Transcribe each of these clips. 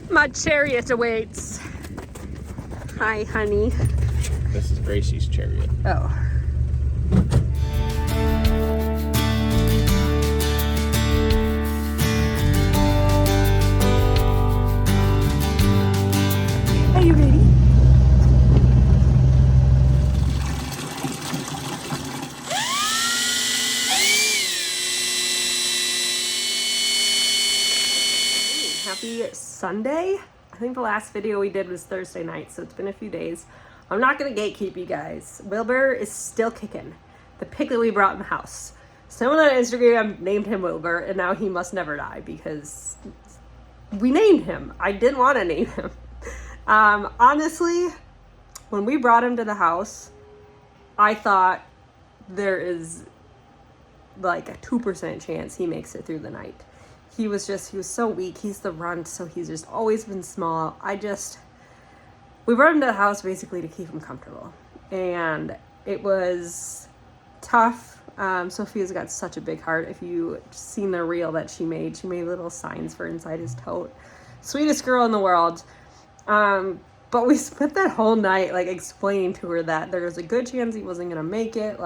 My chariot awaits. Hi, honey. This is Gracie's chariot. Oh. Are you ready? Happy Sunday. I think the last video we did was Thursday night, so it's been a few days. I'm not gonna gatekeep you guys. Wilbur is still kicking. The pig that we brought in the house. Someone on Instagram named him Wilbur, and now he must never die because we named him. I didn't want to name him. Honestly, when we brought him to the house, I thought there is like a 2% chance he makes it through the night. He was so weak. He's the runt, so he's just always been small. We brought him to the house basically to keep him comfortable. And it was tough. Sophia's got such a big heart. If you seen the reel that she made little signs for inside his tote. Sweetest girl in the world. But we spent that whole night like explaining to her that there was a good chance he wasn't gonna make it.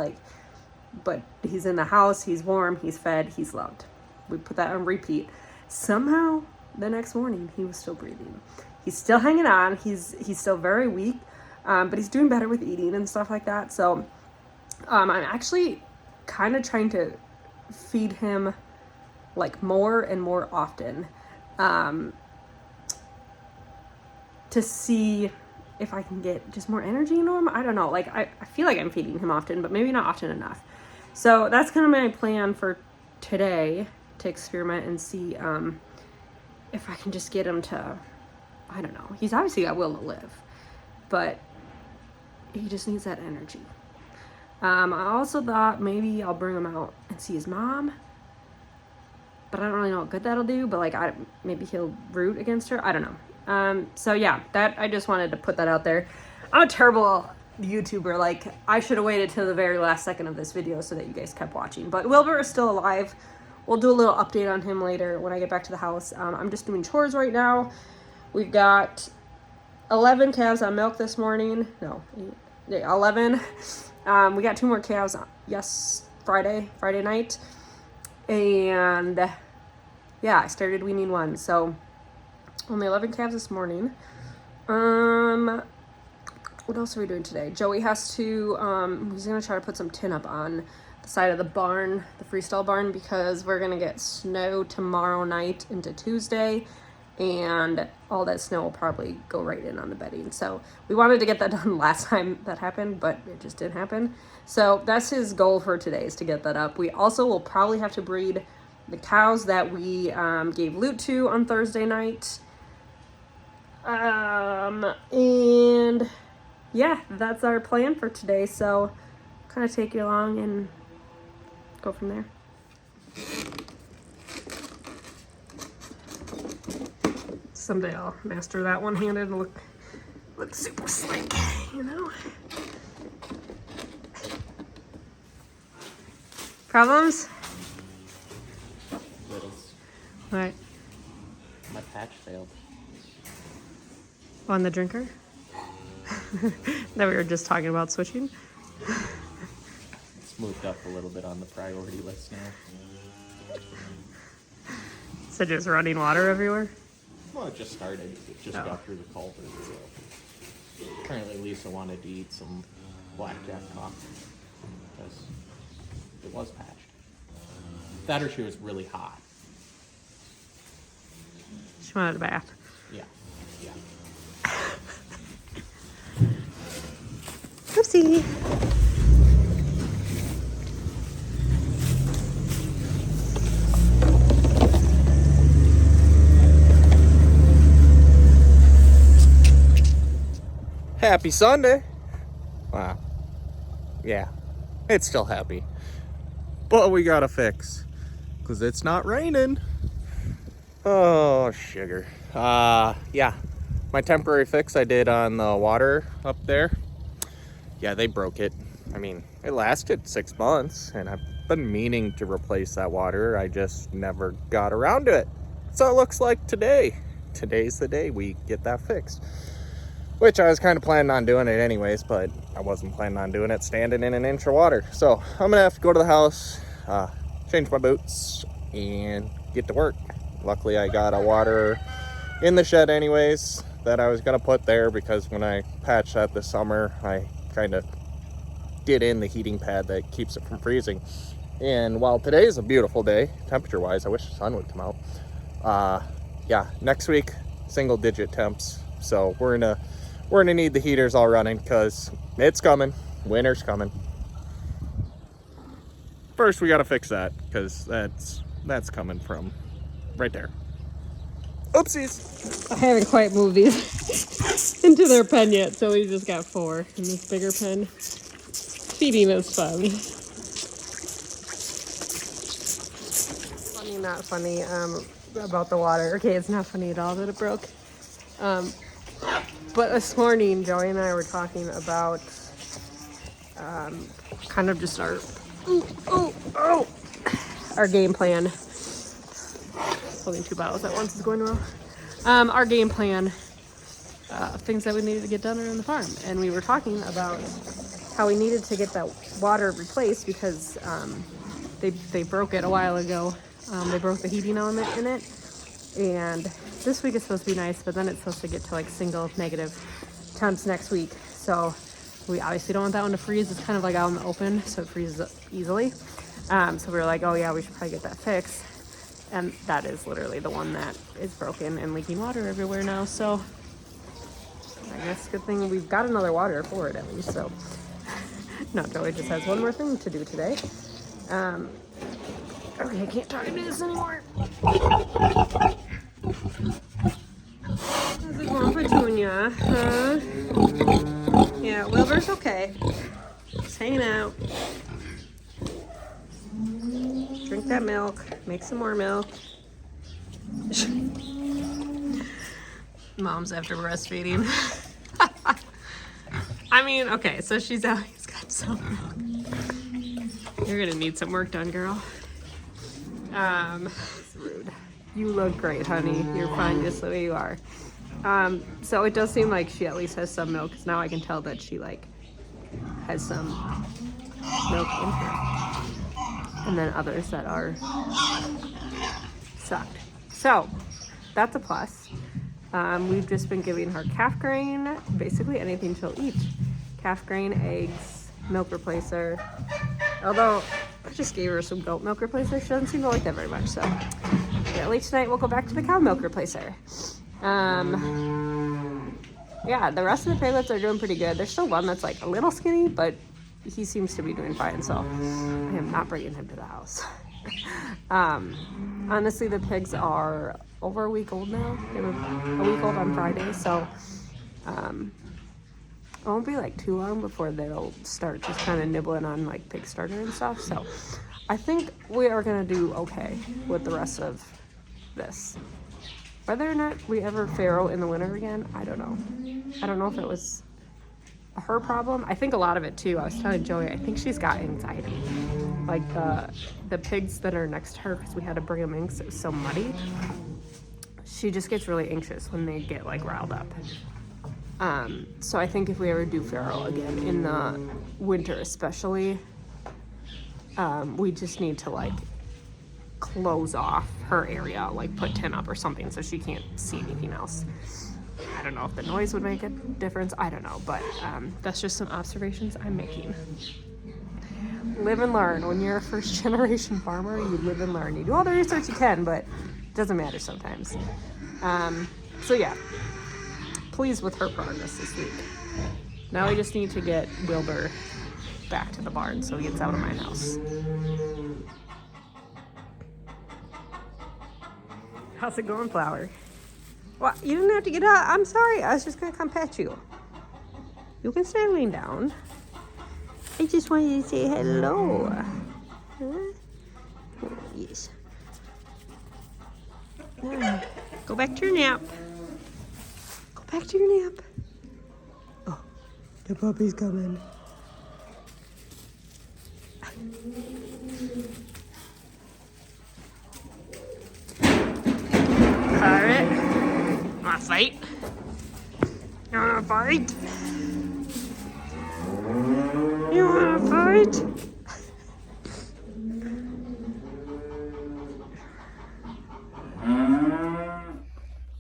But he's in the house, he's warm, he's fed, he's loved. We put that on repeat. Somehow, the next morning, he was still breathing. He's still hanging on. He's still very weak, but he's doing better with eating and stuff like that. So, I'm actually kind of trying to feed him like more and more often, to see if I can get just more energy into him. I don't know. Like I feel like I'm feeding him often, but maybe not often enough. So that's kind of my plan for today, to experiment and see if I can just get him to, I don't know. He's obviously got will to live, but he just needs that energy. I also thought maybe I'll bring him out and see his mom, but I don't really know what good that'll do, but like maybe he'll root against her. I don't know. So yeah, I just wanted to put that out there. I'm a terrible YouTuber. Like I should have waited till the very last second of this video so that you guys kept watching, but Wilbur is still alive. We'll do a little update on him later when I get back to the house. I'm just doing chores right now. We've got 11 calves on milk this morning. No, 11. We got 2 more calves Friday night. And yeah, I started weaning one. So only 11 calves this morning. What else are we doing today? Joey has to, he's going to try to put some tin up on side of the barn, the freestyle barn, because we're gonna get snow tomorrow night into Tuesday, and all that snow will probably go right in on the bedding. So we wanted to get that done last time that happened, but it just didn't happen. So that's his goal for today, is to get that up. We also will probably have to breed the cows that we gave loot to on Thursday night. And yeah, that's our plan for today. So kind of take you along and go from there. Someday I'll master that one-handed and look super slick, you know? Problems? Littles. What? My patch failed. On the drinker? That we were just talking about switching? Moved up a little bit on the priority list now. So just running water everywhere? Well, it just started. It just got through the culvert. So currently, Lisa wanted to eat some blackjack coffee because it was patched. That or she was really hot. She wanted a bath. Yeah. Oopsie. Happy Sunday. Wow. Yeah, it's still happy. But we got to fix, because it's not raining. Oh, sugar. Yeah, my temporary fix I did on the water up there. Yeah, they broke it. I mean, it lasted 6 months, and I've been meaning to replace that water. I just never got around to it. So it looks like today. today's the day we get that fixed. Which I was kind of planning on doing it anyways, but I wasn't planning on doing it standing in an inch of water. So I'm gonna have to go to the house, change my boots, and get to work. Luckily I got a water in the shed anyways that I was gonna put there, because when I patched that this summer, I kind of did in the heating pad that keeps it from freezing. And while today is a beautiful day, temperature wise, I wish the sun would come out. Yeah, next week, single digit temps. So we're gonna need the heaters all running, because it's coming. Winter's coming. First, we gotta fix that, because that's coming from right there. Oopsies! I haven't quite moved these into their pen yet, so we just got 4 in this bigger pen. Feeding is fun. Funny, not funny, about the water. Okay, it's not funny at all that it broke. But this morning, Joey and I were talking about kind of just our game plan. Holding 2 bottles at once is going well. Our game plan, things that we needed to get done around the farm. And we were talking about how we needed to get that water replaced, because they broke it a while ago. They broke the heating element in it. And this week is supposed to be nice, but then it's supposed to get to like single negative temps next week. So we obviously don't want that one to freeze. It's kind of like out in the open, so it freezes up easily. So we were like, oh yeah, we should probably get that fixed. And that is literally the one that is broken and leaking water everywhere now. So I guess good thing we've got another water for it at least. So no, Joey just has one more thing to do today. Okay, I can't talk to this anymore. How's it going, Petunia? Huh? Yeah, Wilbur's okay. Just hanging out. Drink that milk. Make some more milk. Mom's after breastfeeding. I mean, okay, so she's out. He's got some milk. You're gonna need some work done, girl. It's rude. You look great, honey. You're fine just the way you are. So it does seem like she at least has some milk, because now I can tell that she like has some milk in her. And then others that are sucked. So that's a plus. We've just been giving her calf grain, basically anything she'll eat. Calf grain, eggs, milk replacer. Although I just gave her some goat milk replacer. She doesn't seem to like that very much. So yeah, late tonight we'll go back to the cow milk replacer. Yeah, the rest of the piglets are doing pretty good. There's still one that's like a little skinny, but he seems to be doing fine, so I am not bringing him to the house. Honestly, the pigs are over a week old now. They were a week old on Friday, so it won't be like too long before they'll start just kind of nibbling on like pig starter and stuff. So I think we are gonna do okay with the rest of this. Whether or not we ever farrow in the winter again, I don't know. I don't know if it was her problem. I think a lot of it too. I was telling Joey, I think she's got anxiety. Like the pigs that are next to her, because we had to bring them in because it was so muddy. She just gets really anxious when they get like riled up. So I think if we ever do farrow again in the winter, especially, we just need to like close off her area, like put tin up or something so she can't see anything else. I don't know if the noise would make a difference. I don't know, but that's just some observations I'm making. Live and learn. When you're a first generation farmer, you live and learn. You do all the research you can, but it doesn't matter sometimes. So yeah, pleased with her progress this week. Now we just need to get Wilbur back to the barn so he gets out of my house. How's it going, Flower? Well, you didn't have to get out. I'm sorry. I was just going to come pet you. You can stay laying down. I just wanted to say hello. Huh? Oh, yes. Go back to your nap. Go back to your nap. Oh, the puppy's coming. All right. wanna fight? You wanna fight? You wanna fight?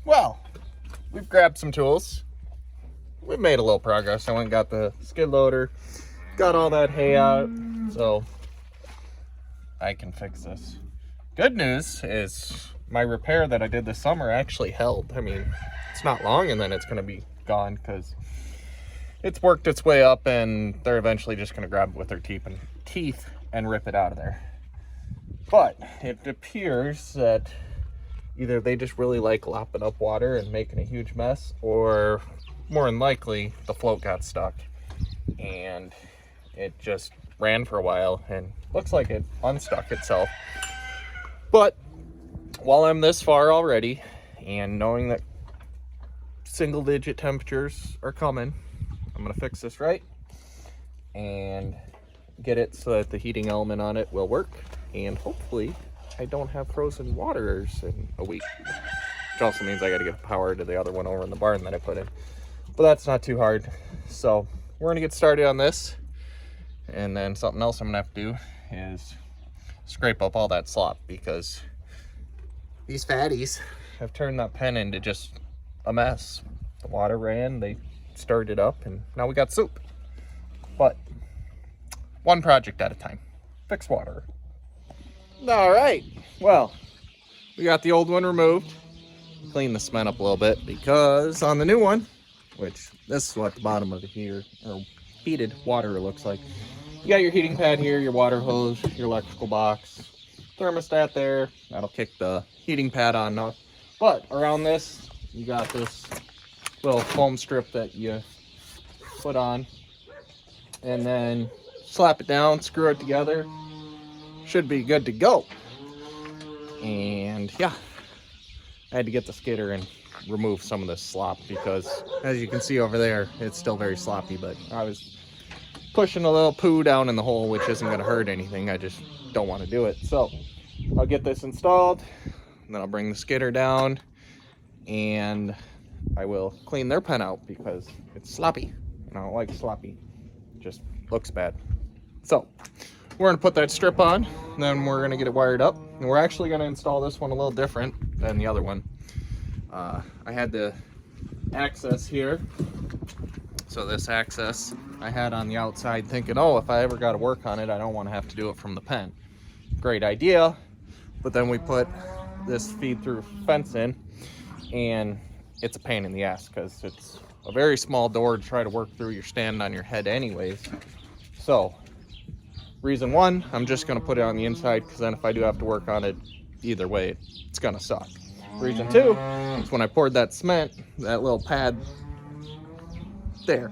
Well, we've grabbed some tools. We've made a little progress. I went and got the skid loader, got all that hay out, so I can fix this. Good news is my repair that I did this summer actually held. I mean, it's not long and then it's gonna be gone because it's worked its way up and they're eventually just gonna grab it with their teeth and rip it out of there. But it appears that either they just really like lapping up water and making a huge mess, or more than likely the float got stuck and it just ran for a while and looks like it unstuck itself. But while I'm this far already and knowing that single digit temperatures are coming, I'm gonna fix this right and get it so that the heating element on it will work, and hopefully I don't have frozen waters in a week, which also means I got to get power to the other one over in the barn that I put in, but that's not too hard. So we're gonna get started on this, and then something else I'm gonna have to do is scrape up all that slop because these fatties have turned that pen into just a mess. The water ran, they stirred it up, and now we got soup. But one project at a time. Fix water. All right, well, we got the old one removed. Clean the cement up a little bit because on the new one, which this is what the bottom of the heater or heated water looks like. You got your heating pad here, your water hose, your electrical box, thermostat there. That'll kick the heating pad on now. But around this, you got this little foam strip that you put on, and then slap it down, screw it together. Should be good to go. And yeah, I had to get the skidder and remove some of this slop because as you can see over there, it's still very sloppy, but I was pushing a little poo down in the hole, which isn't going to hurt anything. I just don't want to do it. So I'll get this installed, and then I'll bring the skidder down and I will clean their pen out because it's sloppy and I don't like sloppy. It just looks bad. So we're going to put that strip on, and then we're going to get it wired up, and we're actually going to install this one a little different than the other one. I had the access here, so this access I had on the outside thinking, oh, if I ever got to work on it, I don't want to have to do it from the pen. Great idea, but then we put this feed through fence in, and it's a pain in the ass because it's a very small door to try to work through. You're standing on your head anyways. So reason one, I'm just going to put it on the inside because then if I do have to work on it, either way, it's going to suck. Reason two is when I poured that cement, that little pad there,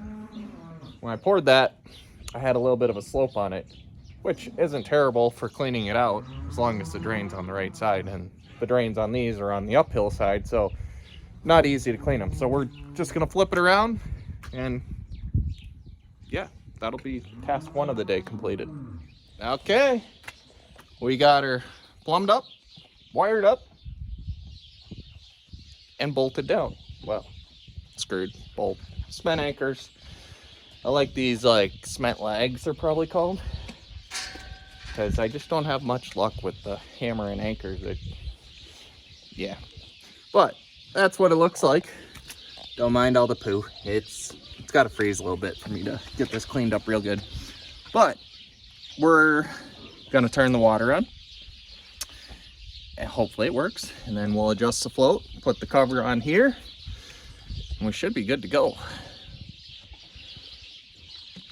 when I poured that, I had a little bit of a slope on it, which isn't terrible for cleaning it out as long as the drain's on the right side, and the drains on these are on the uphill side, so not easy to clean them. So we're just going to flip it around, and yeah, that'll be task one of the day completed. Okay, we got her plumbed up, wired up, and bolted down. Well, screwed, bolt, cement anchors. I like these like cement lags, they're probably called, because I just don't have much luck with the hammer and anchors. Yeah, but that's what it looks like. Don't mind all the poo. It's got to freeze a little bit for me to get this cleaned up real good. But we're gonna turn the water on, and hopefully it works. And then we'll adjust the float, put the cover on here, and we should be good to go.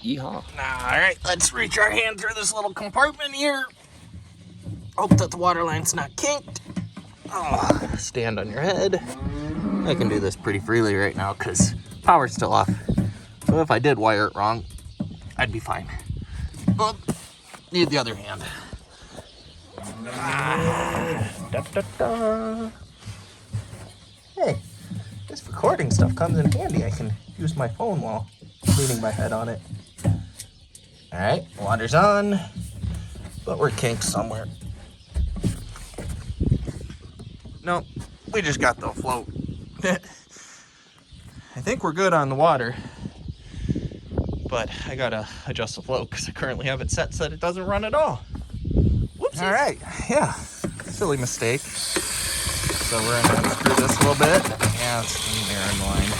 Yeehaw. All right, let's reach our hand through this little compartment here. Hope that the water line's not kinked. Oh, stand on your head. I can do this pretty freely right now because power's still off. So if I did wire it wrong, I'd be fine. Oh, need the other hand. Da, da, da. Hey, this recording stuff comes in handy. I can use my phone while leaning my head on it. All right, water's on, but we're kinked somewhere. Nope, we just got the float. I think we're good on the water, but I gotta adjust the float because I currently have it set so that it doesn't run at all. Whoopsies. All right, yeah, silly mistake. So we're gonna unscrew this a little bit. Yeah, it's an errand line.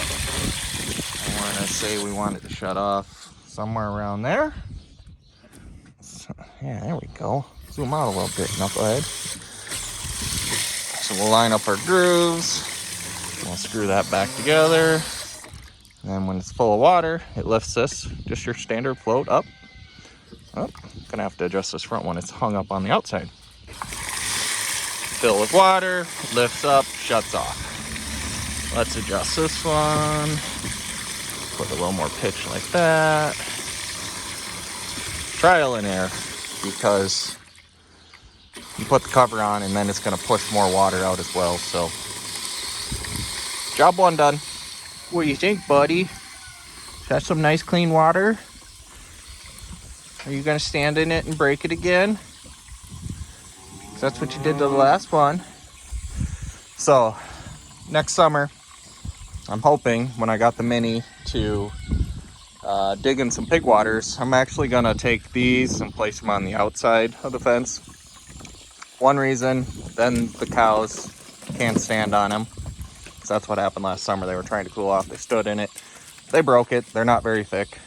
I wanna say we want it to shut off somewhere around there. So, yeah, there we go. Zoom out a little bit, knucklehead. So we'll line up our grooves. We'll screw that back together. And then when it's full of water, it lifts this, just your standard float up. Oh, gonna have to adjust this front one. It's hung up on the outside. Fill with water, lifts up, shuts off. Let's adjust this one. Put a little more pitch like that. Trial and error, because you put the cover on and then it's gonna push more water out as well. So, job one done. What do you think, buddy? Got some nice clean water? Are you gonna stand in it and break it again? 'Cause that's what you did to the last one. So, next summer, I'm hoping when I got the Mini to dig in some pig waters, I'm actually gonna take these and place them on the outside of the fence. One reason, then the cows can't stand on them. So that's what happened last summer. They were trying to cool off. They stood in it. They broke it. They're not very thick.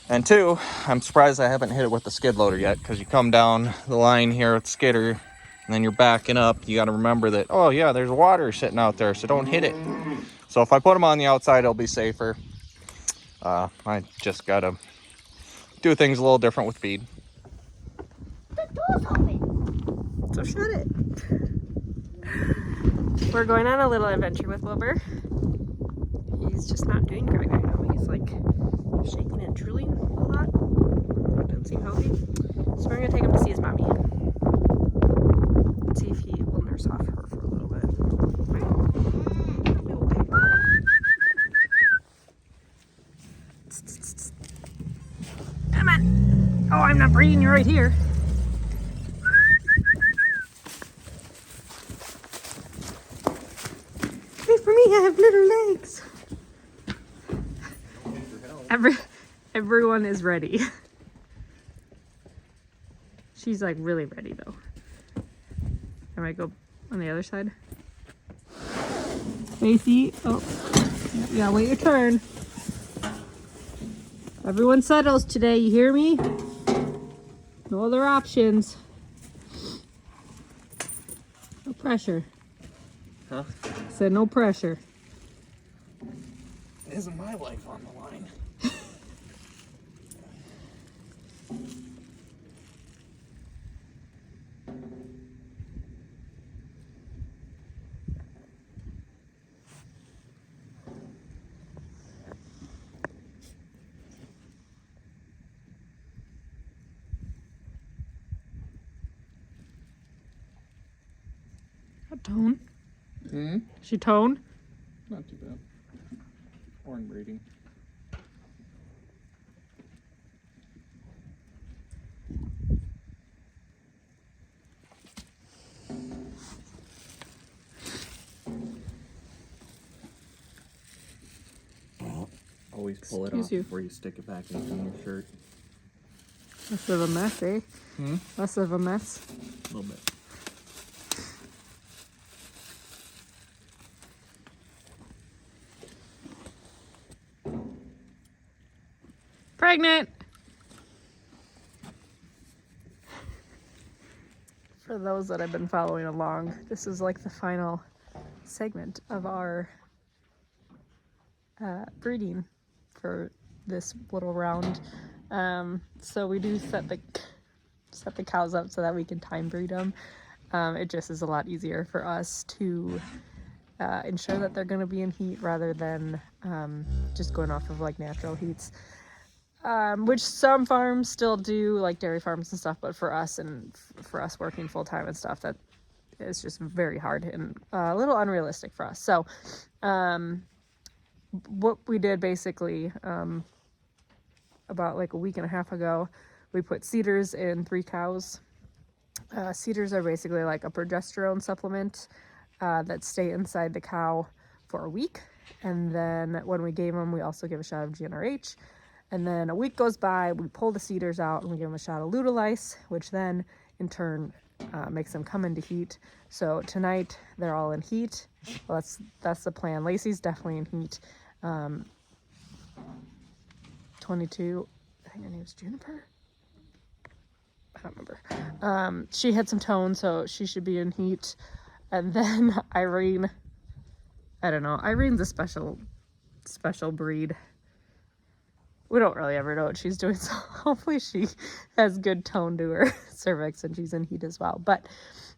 And two, I'm surprised I haven't hit it with the skid loader yet, because you come down the line here with the skidder and then you're backing up. You got to remember that, oh yeah, there's water sitting out there, so don't hit it. So if I put them on the outside, it'll be safer. I just got to do things a little different with feed. The door's open. So shut it. We're going on a little adventure with Wilbur. He's just not doing great right now. He's like shaking and drooling a lot. Doesn't seem healthy. So we're gonna take him to see his mommy. See if he will nurse off her for a little bit. Come on. Oh, I'm not breeding you right here. For me, I have little legs. Everyone is ready. She's like really ready though. I might go on the other side. Macy, oh, yeah, wait your turn. Everyone settles today, you hear me? No other options. No pressure. Huh? Said no pressure. Isn't my life on the line? Tone? She tone? Not too bad. Horn breeding. Always pull it off before you stick it back in your shirt. Less of a mess, eh? Less of a mess. A little bit. Pregnant! For those that have been following along, this is like the final segment of our breeding for this little round. So we do set the cows up so that we can time breed them. It just is a lot easier for us to ensure that they're going to be in heat rather than just going off of like natural heats. Which some farms still do, like dairy farms and stuff, but for us and for us working full time and stuff, that is just very hard and a little unrealistic for us. So, what we did basically, about like a week and a half ago, we put cedars in 3 cows. Cedars are basically like a progesterone supplement that stay inside the cow for a week, And then when we gave him, we also give a shot of GnRH. And then a week goes by, we pull the cedars out and we give him a shot of Ludolice, which then in turn makes them come into heat. So tonight they're all in heat. Well, that's the plan. Lacey's definitely in heat. 22, I think her name's Juniper. I don't remember. She had some tone, so she should be in heat. And then Irene, I don't know. Irene's a special breed. We don't really ever know what she's doing, so hopefully she has good tone to her cervix and she's in heat as well. But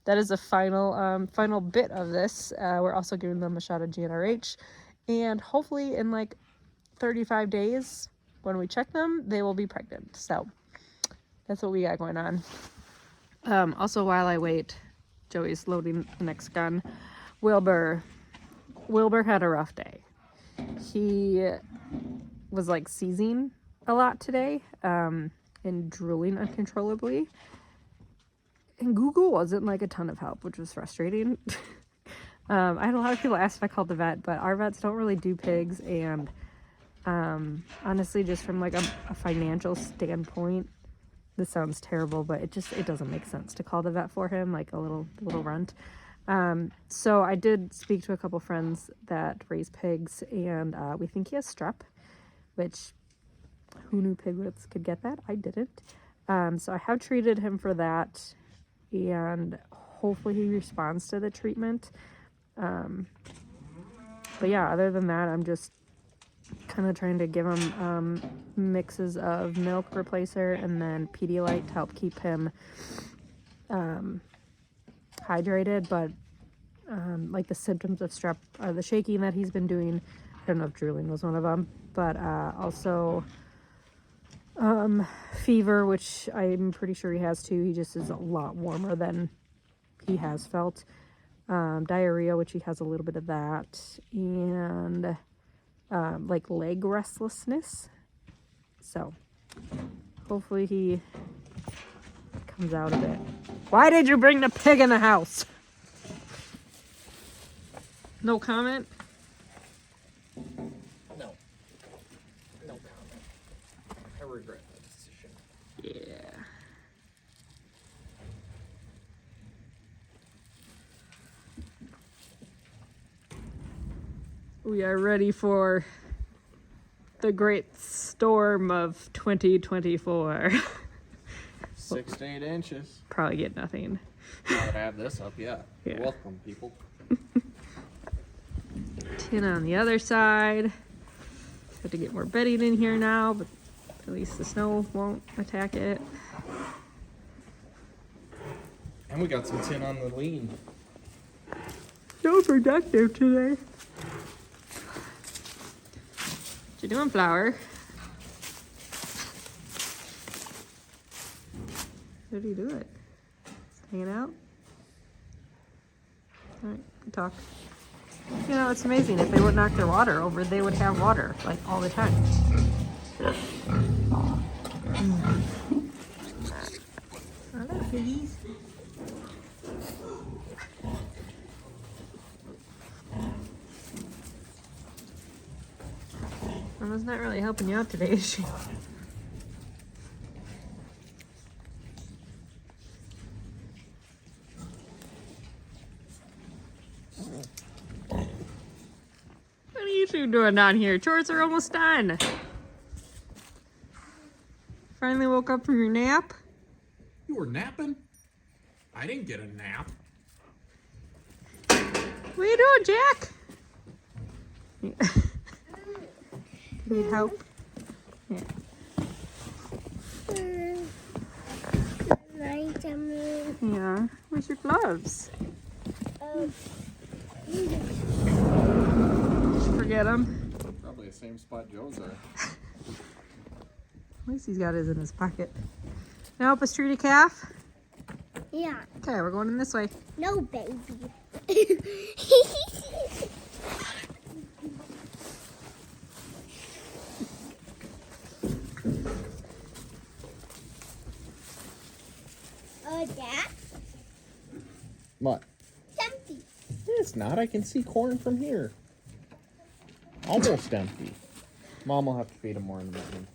that is the final bit of this. We're also giving them a shot of GnRH, and hopefully in like 35 days when we check them, they will be pregnant. So that's what we got going on. Also, while I wait, Joey's loading the next gun. Wilbur had a rough day. He was like seizing a lot today, and drooling uncontrollably. And Google wasn't like a ton of help, which was frustrating. I had a lot of people ask if I called the vet, but our vets don't really do pigs, and honestly, just from like a financial standpoint, this sounds terrible, but it doesn't make sense to call the vet for him, like a little runt. So I did speak to a couple friends that raise pigs, and we think he has strep, which who knew piglets could get that? I didn't. So I have treated him for that, and hopefully he responds to the treatment. But yeah, other than that, I'm just kind of trying to give him mixes of milk replacer and then Pedialyte to help keep him hydrated. But like the symptoms of strep are the shaking that he's been doing. I don't know if drooling was one of them, but also fever, which I'm pretty sure he has too. He just is a lot warmer than he has felt. Diarrhea, which he has a little bit of that, and like leg restlessness. So hopefully he comes out of it. Why did you bring the pig in the house? No comment? No comment. I regret that decision. Yeah. We are ready for the great storm of 2024. 6 to 8 inches. Probably get nothing. I would have this up, yeah. Yeah. You're welcome, people. Tin on the other side. Have to get more bedding in here now, but at least the snow won't attack it. And we got some tin on the lean. So productive today. What you doing, Flower? How do you do it? Just hanging out? Alright, talk. You know, it's amazing. If they would knock their water over, they would have water, like, all the time. Hello, piggies. Mama's not really helping you out today, is she? What are you two doing down here? Chores are almost done. Finally woke up from your nap? You were napping? I didn't get a nap. What are you doing, Jack? Need help? Yeah. Yeah. Where's your gloves? Did you forget them? Probably the same spot Joe's are. At least he's got his in his pocket. Now help us treat a calf? Yeah. Okay, we're going in this way. No, baby. Dad? What? It's empty. It's not. I can see corn from here. Almost empty. Mom will have to feed him more in the morning.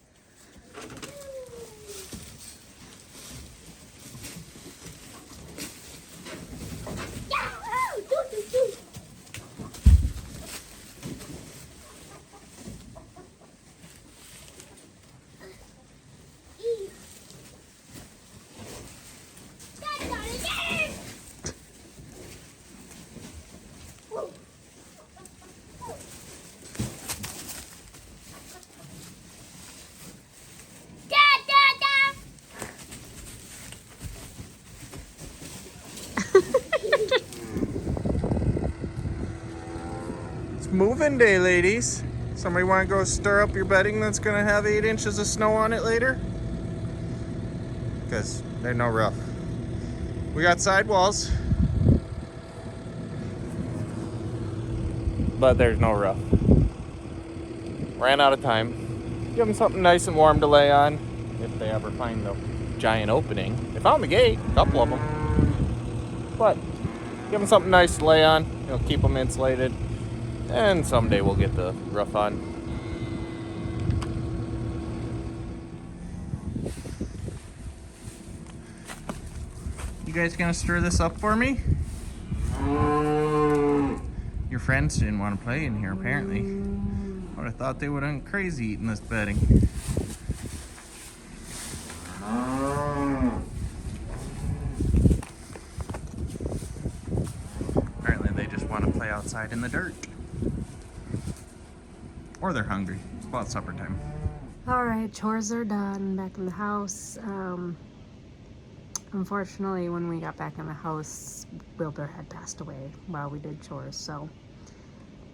It's moving day, ladies. Somebody want to go stir up your bedding that's going to have 8 inches of snow on it later? Because they're no rough. We got sidewalls, but there's no rough. Ran out of time. Give them something nice and warm to lay on if they ever find the giant opening. They found the gate, a couple of them. But give them something nice to lay on. It'll keep them insulated. And someday we'll get the roof on. You guys gonna stir this up for me? Your friends didn't want to play in here apparently. But I thought they would have gone crazy eating this bedding. Apparently they just want to play outside in the dirt. Or they're hungry. It's about supper time. Alright, chores are done. Back in the house. Unfortunately, when we got back in the house, Wilbur had passed away while we did chores, so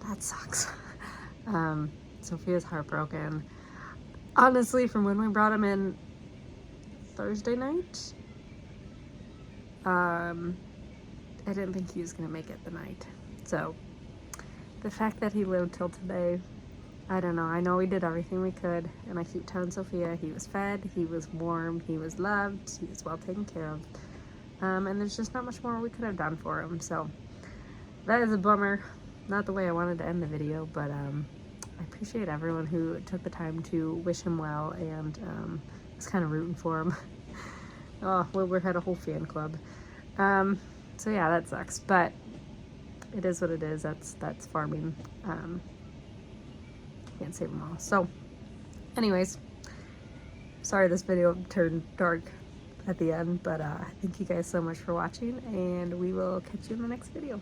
that sucks. Sophia's heartbroken. Honestly, from when we brought him in Thursday night, I didn't think he was going to make it the night. So, the fact that he lived till today, I don't know. I know we did everything we could, and I keep telling Sophia he was fed, he was warm, he was loved, he was well taken care of. And there's just not much more we could have done for him. So, that is a bummer. Not the way I wanted to end the video, but I appreciate everyone who took the time to wish him well and was kind of rooting for him. Oh, Wilbur had a whole fan club. So yeah, that sucks, but it is what it is. That's farming. Can't save them all. So, anyways, sorry this video turned dark at the end, but thank you guys so much for watching, and we will catch you in the next video.